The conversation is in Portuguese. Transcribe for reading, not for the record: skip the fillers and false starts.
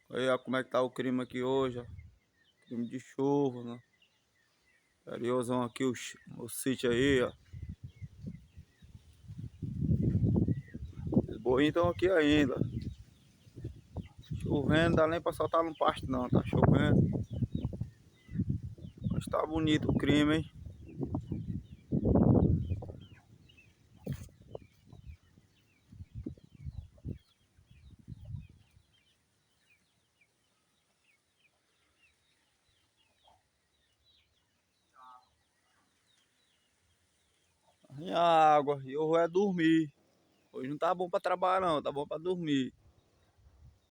Aí, ó, como é que tá o clima aqui hoje, ó. Clima de chuva, né? Interiorzão aqui, o sítio aí, ó. Os boinhos estão aqui ainda. Chovendo, não dá nem pra soltar no pasto não, tá chovendo. Mas tá bonito o clima, hein? A água, e eu vou é dormir. Hoje não tá bom pra trabalhar não, tá bom pra dormir.